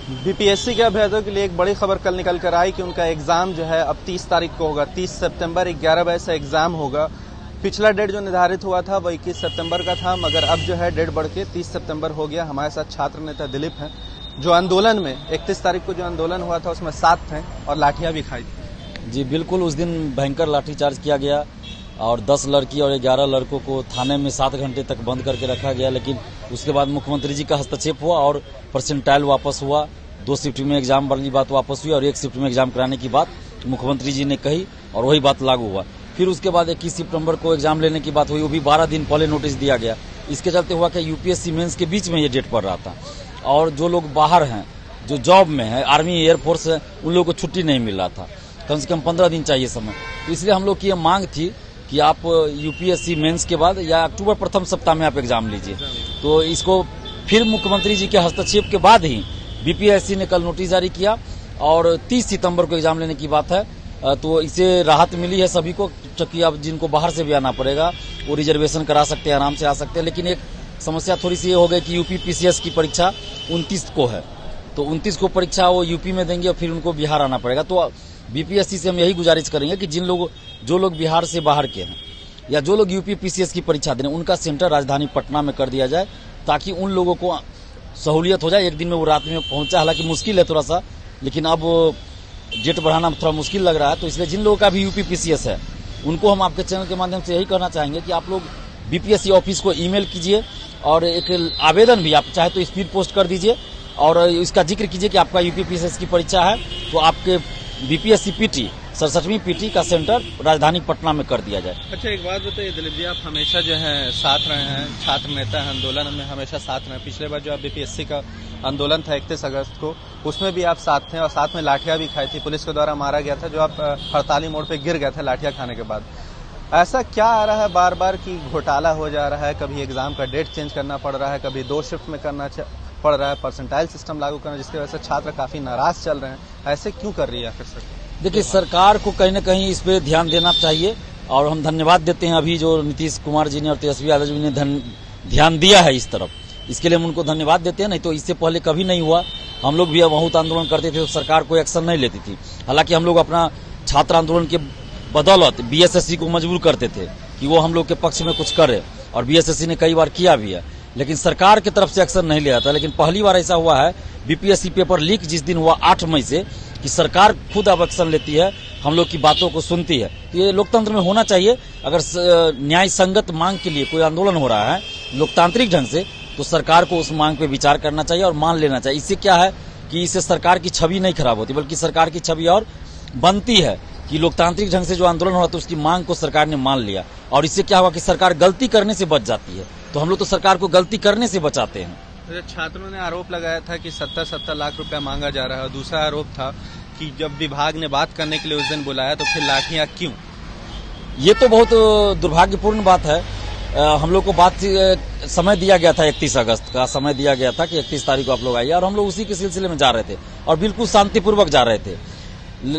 BPSC के अभ्यर्थियों के लिए एक बड़ी खबर कल निकल कर आई कि उनका एग्जाम जो है अब 30 तारीख को होगा। 30 सितंबर 11 बजे से एग्जाम होगा। पिछला डेट जो निर्धारित हुआ था वो 21 सितंबर का था, मगर अब जो है डेट बढ़ के 30 सितंबर हो गया। हमारे साथ छात्र नेता दिलीप हैं, जो आंदोलन में 31 तारीख को जो आंदोलन हुआ था उसमें साथ थे और लाठियां भी खाई थी। जी बिल्कुल, उस दिन भयंकर लाठीचार्ज किया गया और 10 लड़की और 11 लड़कों को थाने में 7 घंटे तक बंद करके रखा गया। लेकिन उसके बाद मुख्यमंत्री जी का हस्तक्षेप हुआ और परसेंटाइल वापस हुआ। 2 शिफ्ट में एग्जाम वाली बात वापस हुई और 1 शिफ्ट में एग्जाम कराने की बात मुख्यमंत्री जी ने कही और वही बात लागू हुआ। फिर उसके बाद 21 सितंबर को एग्जाम लेने की बात हुई, वो भी 12 दिन पहले नोटिस दिया गया। इसके चलते हुआ कि यूपीएससी मेंस के बीच में ये डेट पड़ रहा था और जो लोग बाहर हैं, जो जॉब में है, आर्मी एयरफोर्स है, उन लोगों को छुट्टी नहीं मिल रहा था। कम से कम 15 दिन चाहिए समय। तो इसलिए हम लोग की ये मांग थी कि आप यूपीएससी मेंस के बाद या अक्टूबर प्रथम सप्ताह में आप एग्जाम लीजिए। तो इसको फिर मुख्यमंत्री जी के हस्तक्षेप के बाद ही बीपीएससी ने कल नोटिस जारी किया और 30 सितंबर को एग्जाम लेने की बात है। तो इससे राहत मिली है सभी को, क्योंकि अब जिनको बाहर से भी आना पड़ेगा वो रिजर्वेशन करा सकते हैं, आराम से आ सकते हैं। लेकिन एक समस्या थोड़ी सी ये हो गई कि यूपी पीसीएस की परीक्षा 29 को है, तो 29 को परीक्षा वो यूपी में देंगे और फिर उनको बिहार आना पड़ेगा। तो बीपीएससी से हम यही गुजारिश करेंगे कि जो लोग बिहार से बाहर के हैं या जो लोग यूपी पीसीएस की परीक्षा दे रहे हैं, उनका सेंटर राजधानी पटना में कर दिया जाए, ताकि उन लोगों को सहूलियत हो जाए। एक दिन में वो रात में पहुंचा, हालांकि मुश्किल है थोड़ा सा, लेकिन अब डेट बढ़ाना थोड़ा मुश्किल लग रहा है। तो इसलिए जिन लोगों का भी यूपी पीसीएस है, उनको हम आपके चैनल के माध्यम से यही कहना चाहेंगे कि आप लोग बीपीएससी ऑफिस को ईमेल कीजिए और एक आवेदन भी आप चाहे तो स्पीड पोस्ट कर दीजिए और इसका जिक्र कीजिए कि आपका यूपी पीसीएस की परीक्षा है, तो आपके बीपीएससी पीटी 67वीं पीटी का सेंटर राजधानी पटना में कर दिया जाए। अच्छा, एक बात बताइए दिलीप जी, आप हमेशा जो है साथ रहे हैं, छात्र नेता हैं, आंदोलन में हमेशा साथ रहे। पिछले बार जो आप बीपीएससी का आंदोलन था 31 अगस्त को, उसमें भी आप साथ थे और साथ में लाठियां भी खाई थी, पुलिस के द्वारा मारा गया था, जो आप हड़ताली मोड़ पे गिर गए थे लाठियां खाने के बाद। ऐसा क्या आ रहा है बार बार कि घोटाला हो जा रहा है, कभी एग्जाम का डेट चेंज करना पड़ रहा है, कभी 2 शिफ्ट में करना पड़ रहा है, परसेंटाइल सिस्टम लागू करना, जिसकी वजह से छात्र काफी नाराज चल रहे हैं। ऐसे क्यों कर रही है आखिर सरकार? देखिए, सरकार को कहीं न कहीं इस पे ध्यान देना चाहिए और हम धन्यवाद देते हैं अभी जो नीतीश कुमार जी ने और तेजस्वी यादव जी ने ध्यान दिया है इस तरफ, इसके लिए हम उनको धन्यवाद देते हैं। नहीं तो इससे पहले कभी नहीं हुआ। हम लोग भी बहुत आंदोलन करते थे तो सरकार कोई एक्शन नहीं लेती थी। हालांकि हम लोग अपना छात्र आंदोलन के बदौलत बीएसएससी को मजबूर करते थे कि वो हम लोग के पक्ष में कुछ करे और बीएसएससी ने कई बार किया भी है, लेकिन सरकार की तरफ से एक्शन नहीं लिया था। लेकिन पहली बार ऐसा हुआ है बीपीएससी पेपर लीक जिस दिन हुआ 8 मई से, कि सरकार खुद अब एक्शन लेती है, हम लोग की बातों को सुनती है। तो ये लोकतंत्र में होना चाहिए। अगर न्याय संगत मांग के लिए कोई आंदोलन हो रहा है लोकतांत्रिक ढंग से, तो सरकार को उस मांग पे विचार करना चाहिए और मान लेना चाहिए। इससे क्या है कि इससे सरकार की छवि नहीं खराब होती, बल्कि सरकार की छवि और बनती है कि लोकतांत्रिक ढंग से जो आंदोलन हो रहा था उसकी मांग को सरकार ने मान लिया। और इससे क्या हुआ कि सरकार गलती करने से बच जाती है। तो हम लोग तो सरकार को गलती करने से बचाते हैं। छात्रों ने आरोप लगाया था कि 70 लाख रुपया मांगा जा रहा है। दूसरा आरोप था कि जब विभाग ने बात करने के लिए उस दिन बुलाया तो फिर लाठियां क्यों? ये तो बहुत दुर्भाग्यपूर्ण बात है। हम लोग को बात समय दिया गया था, 31 अगस्त का समय दिया गया था कि 31 तारीख को आप लोग आइए, और हम लोग उसी के सिलसिले में जा रहे थे और बिल्कुल शांतिपूर्वक जा रहे थे।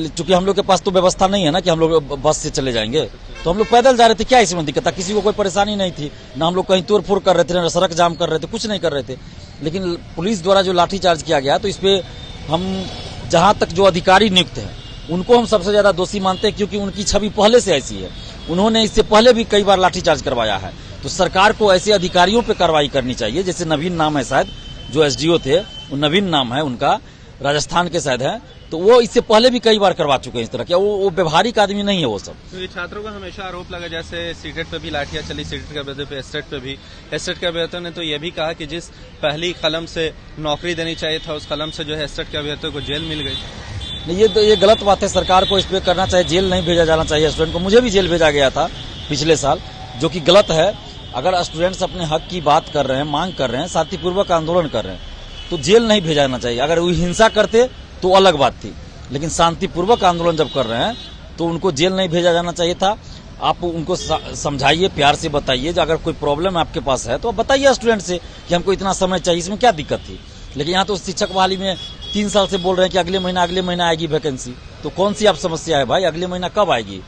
चूंकि हम लोग के पास तो व्यवस्था नहीं है ना कि हम लोग बस से चले जाएंगे, तो हम लोग पैदल जा रहे थे। क्या इसमें दिक्कत था? किसी को कोई परेशानी नहीं थी, ना हम लोग कहीं तोड़ फोड़ कर रहे थे, ना सड़क जाम कर रहे थे, कुछ नहीं कर रहे थे। लेकिन पुलिस द्वारा जो लाठीचार्ज किया गया, तो इस पे हम जहां तक जो अधिकारी नियुक्त हैं उनको हम सबसे ज्यादा दोषी मानते हैं, क्योंकि उनकी छवि पहले से ऐसी है। उन्होंने इससे पहले भी कई बार लाठीचार्ज करवाया है। तो सरकार को ऐसे अधिकारियों पे कार्रवाई करनी चाहिए। जैसे नवीन नाम है शायद, जो एसडीओ थे, वो नवीन नाम है उनका, राजस्थान के शायद है, तो वो इससे पहले भी कई बार करवा चुके हैं इस तरह के। वो व्यवहारिक आदमी नहीं है वो सब। तो ये छात्रों का हमेशा आरोप लगा, जैसे सीटेट पे भी लाठियां चली, सीटेट के अभ्यर्थियों पे, एसटेट पे भी। एसटेट के अभ्यर्थियों ने तो ये भी कहा कि जिस पहली कलम से नौकरी देनी चाहिए था, उस कलम से जो है एसटेट के अभ्यर्थियों को जेल मिल गई। नहीं, ये गलत बात है। सरकार को इस पे करना चाहिए, जेल नहीं भेजा जाना चाहिए स्टूडेंट को। मुझे भी जेल भेजा गया था पिछले साल, जो कि गलत है। अगर स्टूडेंट्स अपने हक की बात कर रहे हैं, मांग कर रहे हैं, शांतिपूर्वक आंदोलन कर रहे हैं, तो जेल नहीं भेजा जाना चाहिए। अगर वो हिंसा करते तो अलग बात थी, लेकिन शांतिपूर्वक आंदोलन जब कर रहे हैं तो उनको जेल नहीं भेजा जाना चाहिए था। आप उनको समझाइए, प्यार से बताइए। अगर कोई प्रॉब्लम आपके पास है तो आप बताइए स्टूडेंट से कि हमको इतना समय चाहिए, इसमें क्या दिक्कत थी। लेकिन यहाँ तो शिक्षक बहाली में 3 साल से बोल रहे हैं कि अगले महीना आएगी वैकेंसी। तो कौन सी आप समस्या है भाई? अगले महीना कब आएगी?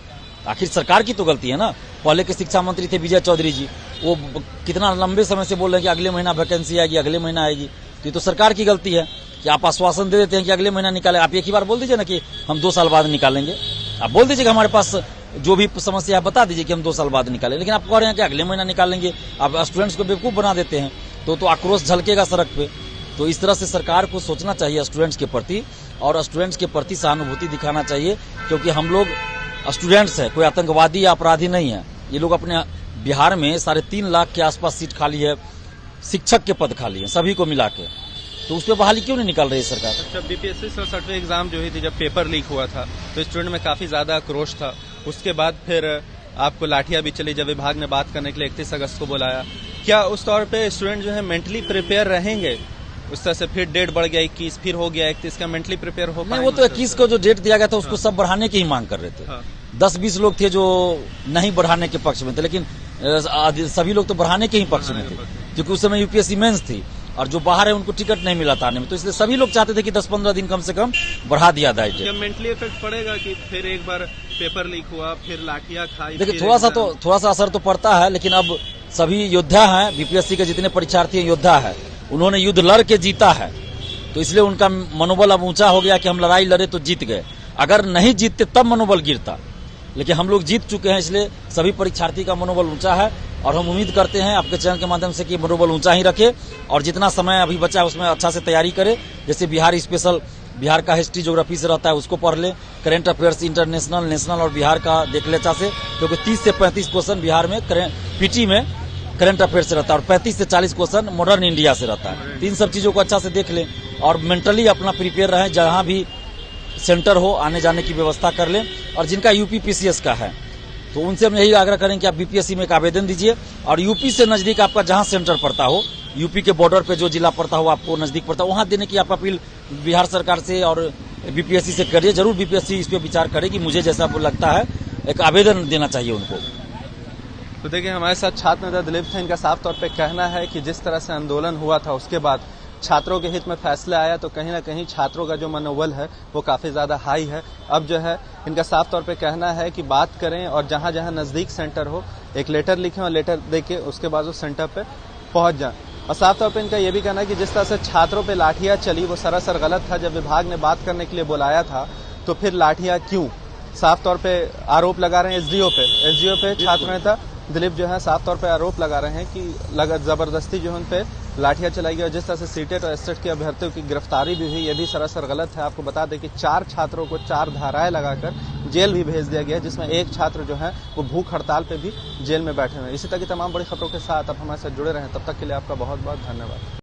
आखिर सरकार की तो गलती है ना। पहले के शिक्षा मंत्री थे विजय चौधरी जी, वो कितना लंबे समय से बोल रहे हैं कि अगले महीना वैकेंसी आएगी, अगले महीना आएगी। तो ये तो सरकार की गलती है। कि आप आश्वासन दे देते हैं कि अगले महीना निकाले। आप एक ही बार बोल दीजिए ना कि हम 2 साल बाद निकालेंगे। आप बोल दीजिए कि हमारे पास जो भी समस्या है बता दीजिए कि हम 2 साल बाद निकालें, लेकिन आप कह रहे हैं कि अगले महीना निकालेंगे। आप स्टूडेंट्स को बेवकूफ बना देते हैं, तो आक्रोश झलकेगा सड़क पे। तो इस तरह से सरकार को सोचना चाहिए स्टूडेंट्स के प्रति, और स्टूडेंट्स के प्रति सहानुभूति दिखाना चाहिए, क्योंकि हम लोग स्टूडेंट्स है, कोई आतंकवादी या अपराधी नहीं है। ये लोग अपने बिहार में 3.5 लाख के आसपास सीट खाली है, शिक्षक के पद खाली है, सभी को मिला के, तो उस पर बहाली क्यों नहीं निकाल रही है सरकार? अच्छा, बीपीएससी 67वें एग्जाम जो हुई थी, जब पेपर लीक हुआ था तो स्टूडेंट में काफी ज्यादा आक्रोश था। उसके बाद फिर आपको लाठियां भी चली, जब विभाग ने बात करने के लिए 31 अगस्त को बुलाया। क्या उस तौर पे स्टूडेंट जो है मेंटली प्रिपेयर रहेंगे? उस तरह से फिर डेट बढ़ गया 21, फिर हो गया 31, का मेंटली प्रिपेयर हो पाएंगे? वो तो 21 को जो डेट दिया गया था उसको सब बढ़ाने की ही मांग कर रहे थे। 10-20 लोग थे जो नहीं बढ़ाने के पक्ष में थे, लेकिन सभी लोग तो बढ़ाने के ही पक्ष में थे, क्योंकि उस समय यूपीएससी मेंस थी और जो बाहर है उनको टिकट नहीं मिला था आने में, तो इसलिए सभी लोग चाहते थे कि 10-15 दिन कम से कम बढ़ा दिया जाए। क्या मेंटली इफेक्ट पड़ेगा कि फिर एक बार पेपर लीक हुआ, फिर लाठियां खाई? देखिए, थोड़ा सा असर तो पड़ता है, लेकिन अब सभी योद्धा हैं। बीपीएससी के जितने परीक्षार्थी हैं योद्धा है, उन्होंने युद्ध लड़ के जीता है, तो इसलिए उनका मनोबल अब ऊंचा हो गया कि हम लड़ाई लड़े तो जीत गए। अगर नहीं जीतते तब मनोबल गिरता, लेकिन हम लोग जीत चुके हैं, इसलिए सभी परीक्षार्थी का मनोबल ऊंचा है। और हम उम्मीद करते हैं आपके चैनल के माध्यम से कि मनोबल ऊंचा ही रखे, और जितना समय अभी बचा है उसमें अच्छा से तैयारी करे। जैसे बिहार स्पेशल, बिहार का हिस्ट्री ज्योग्राफी से रहता है, उसको पढ़ ले। करेंट अफेयर्स इंटरनेशनल, नेशनल और बिहार का देख ले अच्छा से, क्योंकि 30 से 35 क्वेश्चन बिहार में पीटी में करंट अफेयर से रहता है, और 35 से 40 क्वेश्चन मॉडर्न इंडिया से रहता है। तो इन सब चीजों को अच्छा से देख लें और मेंटली अपना प्रिपेयर रहें। जहां भी सेंटर हो आने जाने की व्यवस्था कर लें, और जिनका यूपी पीसीएस का है तो उनसे हम यही आग्रह करें कि आप बीपीएससी में एक आवेदन दीजिए, और यूपी से नजदीक आपका जहां सेंटर पड़ता हो, यूपी के बॉर्डर पे जो जिला पड़ता हो आपको नजदीक पड़ता हो, वहां देने की आप अपील बिहार सरकार से और बीपीएससी से करिए। जरूर बीपीएससी इस पर विचार करेगी, मुझे जैसा लगता है एक आवेदन देना चाहिए उनको। तो देखिए, हमारे साथ छात्र नेता दिलीप थे। इनका साफ तौर पे कहना है कि जिस तरह से आंदोलन हुआ था उसके बाद छात्रों के हित में फैसला आया, तो कहीं ना कहीं छात्रों का जो मनोबल है वो काफी ज्यादा हाई है। अब जो है इनका साफ तौर पे कहना है कि बात करें और जहां जहां नजदीक सेंटर हो एक लेटर लिखें और लेटर देके उसके बाद उस सेंटर पे पहुंच जाएं। और साफ तौर पे इनका ये भी कहना है कि जिस तरह से छात्रों पे लाठियां चली वो सरासर गलत था। जब विभाग ने बात करने के लिए बुलाया था तो फिर लाठियां क्यों? साफ तौर पे आरोप लगा रहे हैं एसडीओ पे छात्र नेता दिलीप जो है साफ तौर पे आरोप लगा रहे हैं कि जबरदस्ती जो है उन पे लाठियां चलाई गई, और जिस तरह से सीटेट और एसटेट के अभ्यर्थियों की गिरफ्तारी भी हुई, ये भी सरासर गलत है। आपको बता दें कि 4 छात्रों को 4 धाराएं लगाकर जेल भी भेज दिया गया, जिसमें एक छात्र जो है वो भूख हड़ताल पे भी जेल में बैठे हुए हैं। इसी तरह की तमाम बड़ी खबरों के साथ आप हमारे साथ जुड़े रहें। तब तक के लिए आपका बहुत बहुत धन्यवाद।